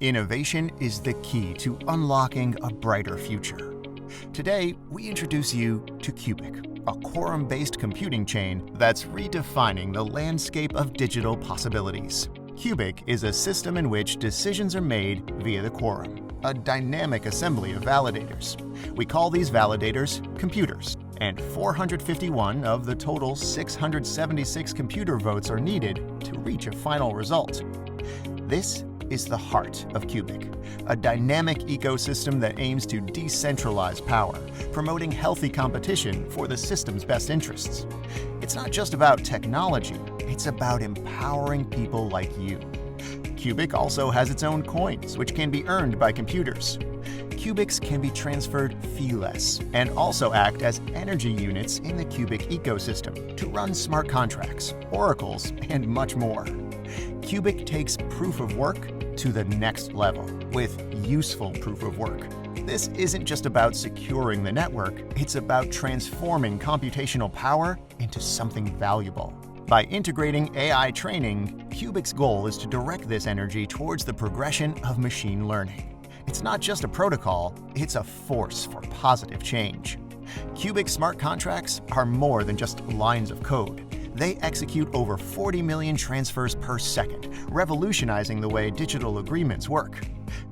Innovation is the key to unlocking a brighter future. Today, we introduce you to Qubic, a quorum-based computing chain that's redefining the landscape of digital possibilities. Qubic is a system in which decisions are made via the quorum, a dynamic assembly of validators. We call these validators computers, and 451 of the total 676 computer votes are needed to reach a final result. This is the heart of Qubic, a dynamic ecosystem that aims to decentralize power, promoting healthy competition for the system's best interests. It's not just about technology, it's about empowering people like you. Qubic also has its own coins, which can be earned by computers. Qubics can be transferred feeless and also act as energy units in the Qubic ecosystem to run smart contracts, oracles, and much more. Qubic takes proof of work to the next level with useful proof of work. This isn't just about securing the network, it's about transforming computational power into something valuable. By integrating AI training, Qubic's goal is to direct this energy towards the progression of machine learning. It's not just a protocol, it's a force for positive change. Qubic smart contracts are more than just lines of code. They execute over 40 million transfers per second, revolutionizing the way digital agreements work.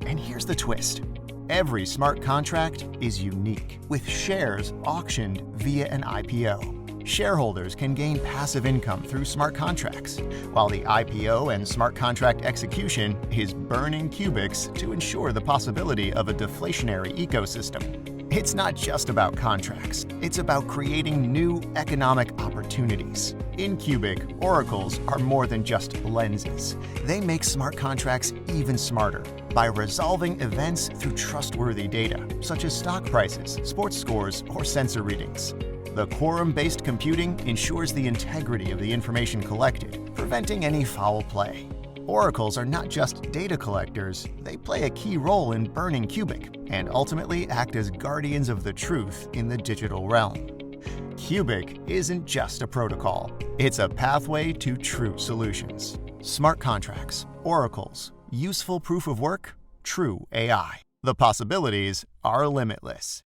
And here's the twist. Every smart contract is unique, with shares auctioned via an IPO. Shareholders can gain passive income through smart contracts, while the IPO and smart contract execution is burning Qubics to ensure the possibility of a deflationary ecosystem. It's not just about contracts, it's about creating new economic opportunities. In Qubic, oracles are more than just lenses. They make smart contracts even smarter by resolving events through trustworthy data, such as stock prices, sports scores, or sensor readings. The quorum-based computing ensures the integrity of the information collected, preventing any foul play. Oracles are not just data collectors, they play a key role in burning Qubic and ultimately act as guardians of the truth in the digital realm. Qubic isn't just a protocol, it's a pathway to true solutions. Smart contracts, oracles, useful proof of work, true AI. The possibilities are limitless.